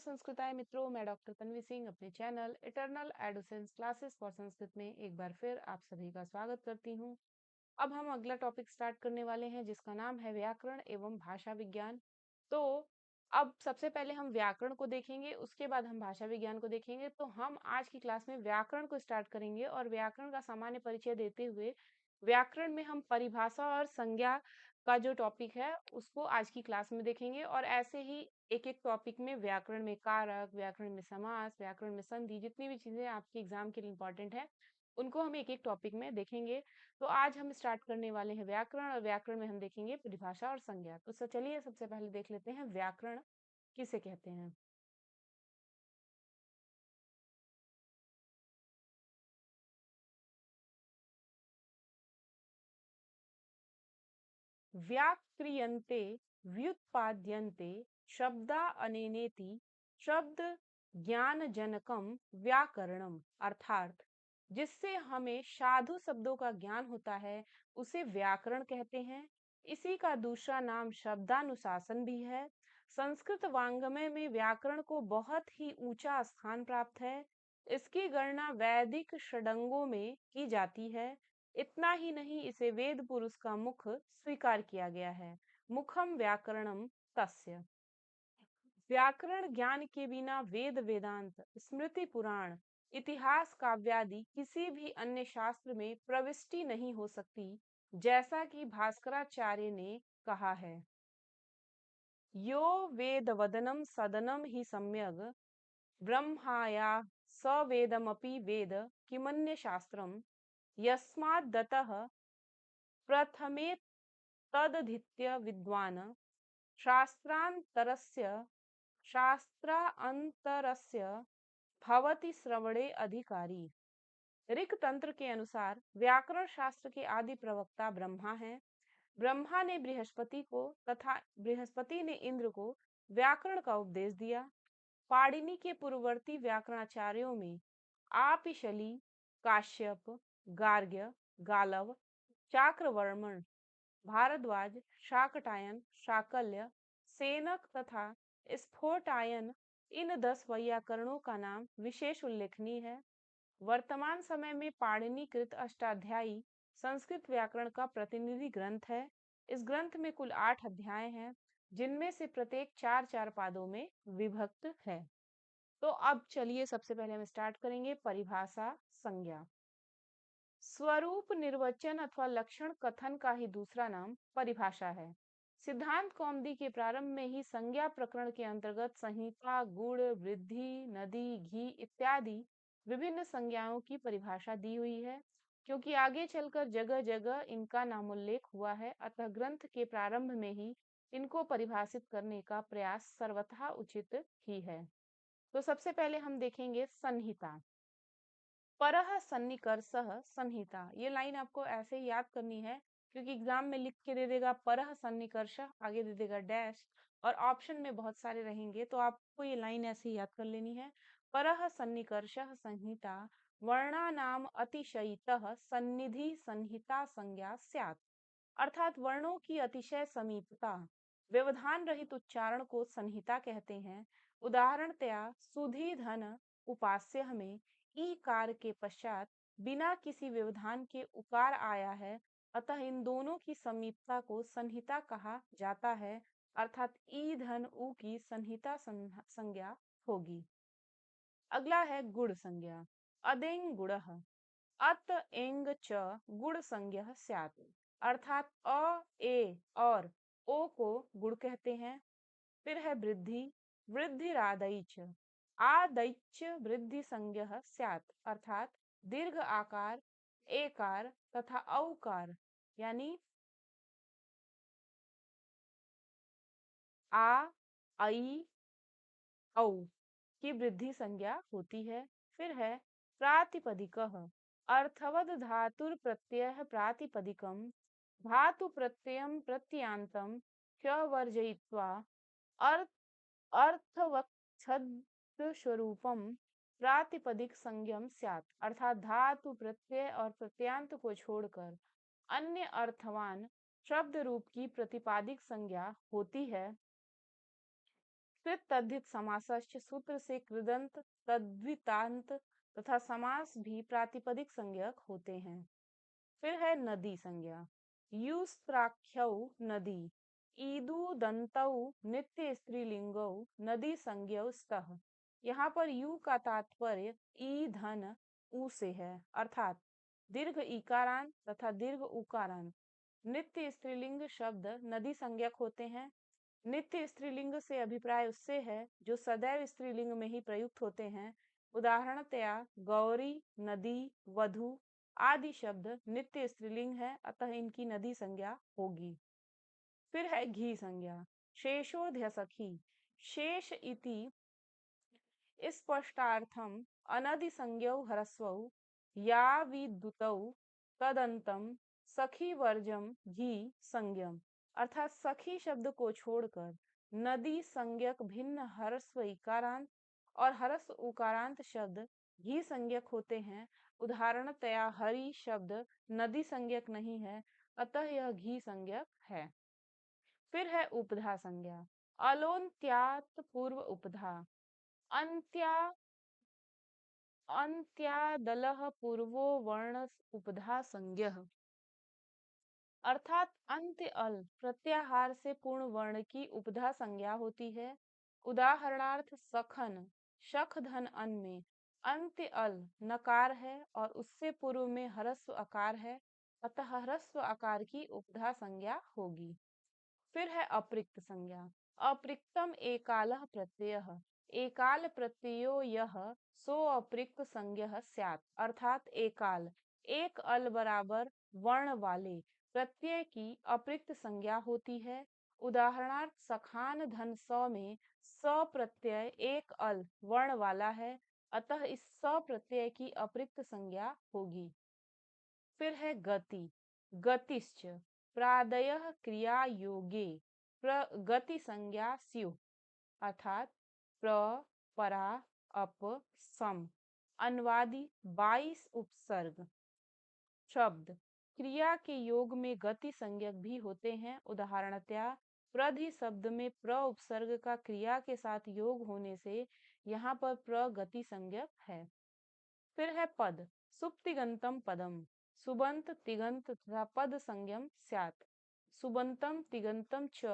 संस्कृताय मित्रों, मैं डॉक्टर तन्वी सिंह अपने channel eternal adolescence classes for Sanskrit में एक बार फिर आप सभी का स्वागत करती हूँ। अब हम अगला टॉपिक स्टार्ट करने वाले हैं जिसका नाम है व्याकरण एवं भाषा विज्ञान। तो अब सबसे पहले हम व्याकरण को देखेंगे, उसके बाद हम भाषा विज्ञान को देखेंगे। तो हम आज की क्लास में व्याकरण को स्टार्ट करेंगे और व्याकरण का सामान्य परिचय देते हुए व्याकरण में हम परिभाषा और संज्ञा का जो टॉपिक है उसको आज की क्लास में देखेंगे, और ऐसे ही एक एक टॉपिक में व्याकरण में कारक, व्याकरण में समास, व्याकरण में संधि, जितनी भी चीजें आपके एग्जाम के लिए इंपॉर्टेंट है उनको हम एक एक टॉपिक में देखेंगे। तो आज हम स्टार्ट करने वाले हैं व्याकरण, और व्याकरण में हम देखेंगे परिभाषा और संज्ञा। तो चलिए सबसे पहले देख लेते हैं व्याकरण किसे कहते हैं। व्याक्रियन्ते व्युत्पाद्यन्ते शब्दा अनेनेति शब्द ज्ञान जनकम व्याकरणम, अर्थात जिससे हमें साधु शब्दों का ज्ञान होता है उसे व्याकरण कहते हैं। इसी का दूसरा नाम शब्दानुशासन भी है। संस्कृत वाङ्मय में व्याकरण को बहुत ही ऊंचा स्थान प्राप्त है। इसकी गणना वैदिक षडंगों में की जाती है। इतना ही नहीं, इसे वेद पुरुष का मुख स्वीकार किया गया है। मुखम व्याकरणम तस्य। व्याकरण ज्ञान के बिना वेद, वेदांत, स्मृति, पुराण, इतिहास, काव्यादि किसी भी अन्य शास्त्र में प्रविष्टि नहीं हो सकती, जैसा कि भास्कराचार्य ने कहा है। यो वेद वदनम सदनम ही सम्यग ब्रह्माया स वेदमपि वेद किमन्य शास्त्रम यस्माद्दतः प्रथमे तदधीत्य विद्वान् शास्त्रान्तरस्य शास्त्रान्तरस्य भवति श्रवणे अधिकारी। ऋक तंत्र के अनुसार व्याकरण शास्त्र के आदि प्रवक्ता ब्रह्मा हैं। ब्रह्मा ने बृहस्पति को तथा बृहस्पति ने इंद्र को व्याकरण का उपदेश दिया। पाणिनि के पूर्ववर्ती व्याकरणाचार्यों में आपिशली, काश्यप, गार्ग्य, गालव, चाक्रवर्मण, भारद्वाज, शाकटायन, शाकल्य, सेनक तथा स्फोटायन, इन 10 वैयाकरणों का नाम विशेष उल्लेखनीय है। वर्तमान समय में पाणिनि कृत अष्टाध्यायी संस्कृत व्याकरण का प्रतिनिधि ग्रंथ है। इस ग्रंथ में कुल 8 अध्याय हैं, जिनमें से प्रत्येक 4-4 पादों में विभक्त है। तो अब चलिए सबसे पहले हम स्टार्ट करेंगे परिभाषा संज्ञा। स्वरूप निर्वचन अथवा लक्षण कथन का ही दूसरा नाम परिभाषा है। सिद्धांत कौमुदी के प्रारंभ में ही संज्ञा प्रकरण के अंतर्गत संहिता, गुण, वृद्धि, नदी, घी इत्यादि विभिन्न संज्ञाओं की परिभाषा दी हुई है। क्योंकि आगे चलकर जगह जगह इनका नामोल्लेख हुआ है, अतः ग्रंथ के प्रारंभ में ही इनको परिभाषित करने का प्रयास सर्वथा उचित ही है। तो सबसे पहले हम देखेंगे संहिता। परः सन्निकर्षः संहिता। ये लाइन आपको ऐसे ही याद करनी है, क्योंकि एग्जाम में लिख के दे देगा परः सन्निकर्षः, आगे दे देगा डैश, और ऑप्शन में बहुत सारे रहेंगे, तो आपको ये लाइन ऐसे ही याद कर लेनी है। परः सन्निकर्षः संहिता वर्णानाम अतिशयितः सन्निधि संहिता संज्ञा स्यात्। अर्थात वर्णों की अतिशय समीपता, व्यवधान रहित उच्चारण को संहिता कहते हैं। उदाहरणतया सुधी धन उपास्य में ई कार के पश्चात बिना किसी व्यवधान के उकार आया है, अतः इन दोनों की समीपता को संहिता कहा जाता है। अर्थात ई धन उ की संहिता संज्ञा होगी। अगला है गुण संज्ञा। अदेंग गुणः अत एंग च गुण संज्ञा स्यात्। अर्थात अ, ए और ओ को गुण कहते हैं। फिर है वृद्धि, वृद्धिरादैच, आदैच वृद्धि संज्ञः स्यात्। अर्थात दीर्घ आकार, एकार तथा औकार यानी आ, आई, औ की वृद्धि संज्ञा होती है। फिर है प्रातिपदिकः अर्थवद धातुर प्रत्यय प्रातिपदिकम धातु प्रत्ययम प्रत्यांतम च वर्जयित्वा अर्थ अर्थवक्षद स्वरूपम प्रातिपदिक संज्ञम स्यात्। अर्थात धातु, प्रत्यय और प्रत्यांत को छोड़कर अन्य अर्थवान शब्द रूप की प्रतिपादिक संज्ञा होती है। कृत तद्धित समासश्च सूत्र से कृदंत तद्धितांत तथा समास भी प्रातिपदिक संज्ञक होते हैं। फिर है नदी संज्ञा। युस्त्राख्यौ नदी, ईदु दंतौ नित्य स्त्रीलिंगौ नदी संज्ञौ स्तः। यहाँ पर यू का तात्पर्य ई धन ऊ से है, अर्थात दीर्घ इकारांत तथा दीर्घ उकारांत नित्य स्त्रीलिंग शब्द नदी संज्ञक होते हैं। नित्य स्त्रीलिंग से अभिप्राय उससे है जो सदैव स्त्रीलिंग में ही प्रयुक्त होते हैं। उदाहरणतया गौरी, नदी, वधु आदि शब्द नित्य स्त्रीलिंग है, अतः इनकी नदी संज्ञा होगी। फिर है घी संज्ञा। शेषोध्य सखी, शेष इति स्पष्टार्थम अनधिसंज्ञौ ह्रस्वौ या विद्युतौ तदंतम सखी वर्जम घी संज्ञम, अर्थात सखी शब्द को छोड़कर नदी संज्ञक भिन्न ह्रस्व इकारांत और ह्रस्व उकारांत शब्द घी संज्ञक होते हैं। उदाहरणतया हरि शब्द नदी संज्ञक नहीं है, अतः यह घी संज्ञक है। फिर है उपधा संज्ञा। अलोन्त्यात पूर्व उपधा, अंत्या अंत्यादलः पूर्वो वर्ण उपधा संज्ञः, अर्थात अंत्य अल प्रत्याहार से पूर्ण वर्ण की उपधा संज्ञा होती है। उदाहरणार्थ सखन, शख धन अन में अंत्य अल नकार है और उससे पूर्व में ह्रस्व आकार है, अतः ह्रस्व आकार की उपधा संज्ञा होगी। फिर है अप्रिक्त संज्ञा। अप्रिक्तम एकालः प्रत्ययः, एकाल प्रत्ययो यह सो अप्रिक्त संज्ञः स्यात्, अर्थात एकाल एक अल बराबर वर्ण वाले प्रत्यय की अप्रिक्त संज्ञा होती है। उदाहरणार्थ सखान धन स में स प्रत्यय एक अल वर्ण वाला है, अतः इस स प्रत्यय की अप्रिक्त संज्ञा होगी। फिर है गति। गतिश्च प्रादयः क्रिया योगे प्रगति संज्ञा स्युः, अर्थात प्र, परा, अप, सम अनुवादी 22 उपसर्ग शब्द क्रिया के योग में गति संज्ञक भी होते हैं। उदाहरणतया प्रधि शब्द में प्र उपसर्ग का क्रिया के साथ योग होने से यहाँ पर प्रगति संज्ञक है। फिर है पद। सुप्तिगंतम पदम, सुबंत तिगंत तथा पद संज्ञम स्यात्। सुबंतम तिगंतम च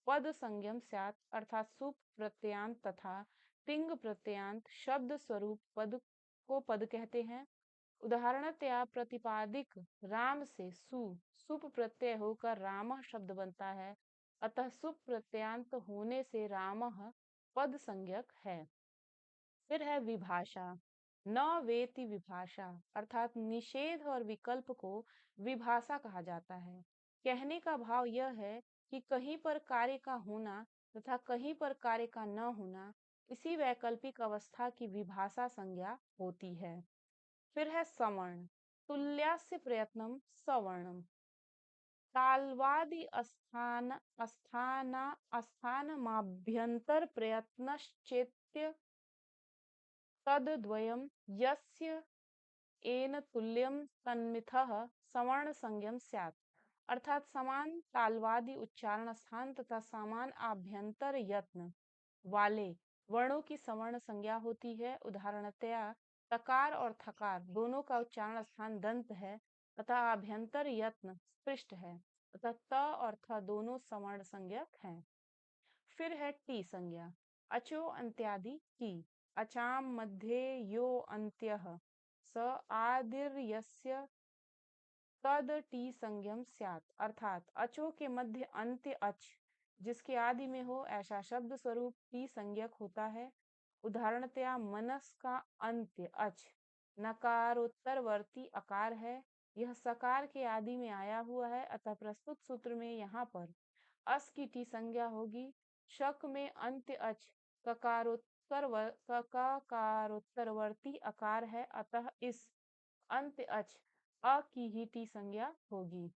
पद संज्ञम स्यात्, अर्थात सुप प्रत्ययांत तथा तिंग प्रत्ययांत शब्द स्वरूप पद को पद कहते हैं। उदाहरणतया प्रतिपादिक राम से सुप प्रत्यय होकर रामः शब्द बनता है, अतः सुप प्रत्ययांत होने से रामः पद संज्ञक है। फिर है विभाषा। न वेति विभाषा, अर्थात निषेध और विकल्प को विभाषा कहा जाता है। कहने का भाव यह है कि कहीं पर कार्य का होना तथा कहीं पर कार्य का न होना, इसी वैकल्पिक अवस्था की विभाषा संज्ञा होती है। फिर है सवर्ण। तुल्यास्य प्रयत्नम सवर्णम, तालवादि स्थानमाभ्यंतर प्रयत्नश्चेत्य तद्द्वयं यस्य एन तुल्यम तन्मिथः सवर्ण संज्ञम स्यात्, अर्थात समान तालवादी उच्चारण स्थान तथा समान आभ्यंतर यत्न वाले वर्णों की सवर्ण संज्ञा होती है। उदाहरणतया तकार और थकार दोनों का उच्चारण स्थान दंत है तथा आभ्यंतर यत्न स्पृष्ट है, तथा त और थ दोनों सवर्ण संज्ञक हैं। फिर है टी संज्ञा। अचो अंत्यादि की, अचाम मध्ये यो अंत्यः स आदिर्यस्य तद टी संज्ञम स्यात्, अर्थात अचो के मध्य अंत्य अच जिसके आदि में हो ऐसा शब्द स्वरूप टी संज्ञक होता है। उदाहरणतया मनस का अंत्य अच नकारोत्तरवर्ती अकार है, यह सकार के आदि में आया हुआ है, अतः प्रस्तुत सूत्र में यहाँ पर अस की टी संज्ञा होगी। शक में अंत्य अच ककारोत्तरवर्ती अकार है, अतः इस अंत्य अच अ की ही टी संज्ञा होगी।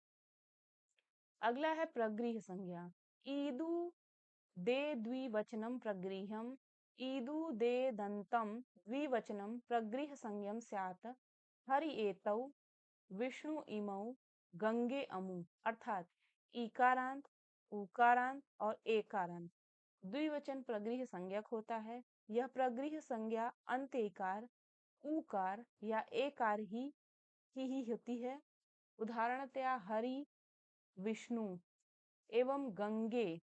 अगला है प्रगृह संज्ञा। ईदु दे द्विवचनम प्रगृह्यम, ईदु दे दंतम द्विवचनम प्रगृह संज्ञम स्यात्। हरि एतौ विष्णु इमौ गंगे अमु, अर्थात इकारांत उकारांत और एकारांत द्विवचन प्रगृह संज्ञक होता है। यह प्रगृह संज्ञा अंत एकार, उकार या एकार ही होती है। उदाहरणतया हरि, विष्णु एवं गंगे।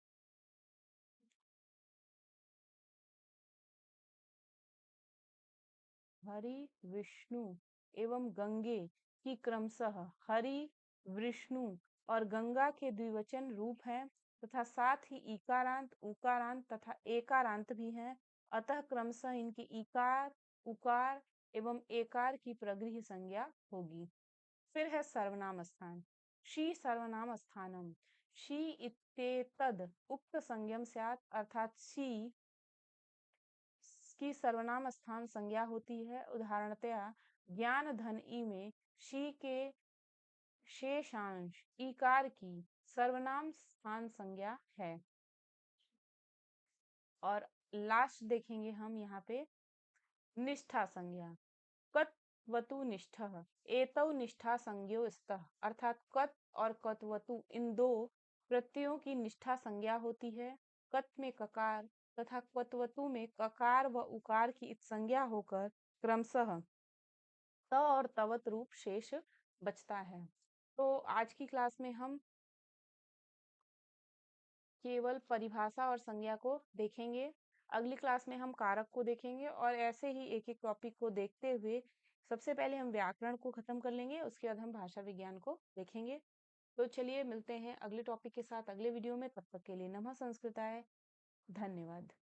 हरि, विष्णु एवं गंगे की क्रमशः हरि, विष्णु और गंगा के द्विवचन रूप हैं तथा साथ ही इकारांत, उकारांत तथा एकारांत भी हैं। अतः क्रमशः इनकी इकार, उकार एवं एकार की प्रगृह संज्ञा होगी। फिर है सर्वनाम स्थान। शी सर्वनाम स्थानम। शी इत्येतद् उक्त संज्ञम स्यात्, अर्थात शी की सर्वनाम स्थान संज्ञा होती है। उदाहरणतया ज्ञान धन ई में शी के शेषांश इकार की सर्वनाम स्थान संज्ञा है। और लास्ट देखेंगे हम यहाँ पे निष्ठा संज्ञा। कत वतु निष्ठ एतौ निष्ठा संज्ञो स्तः, अर्थात कत और कतवतु इन दो प्रत्ययों की निष्ठा संज्ञा होती है। कत में ककार तथा कतवतु में ककार व उकार की संज्ञा होकर क्रमशः त और तवत रूप शेष बचता है। तो आज की क्लास में हम केवल परिभाषा और संज्ञा को देखेंगे। अगली क्लास में हम कारक को देखेंगे और ऐसे ही एक एक टॉपिक को देखते हुए सबसे पहले हम व्याकरण को खत्म कर लेंगे, उसके बाद हम भाषा विज्ञान को देखेंगे। तो चलिए मिलते हैं अगले टॉपिक के साथ अगले वीडियो में। तब तक के लिए नमः संस्कृताय। धन्यवाद।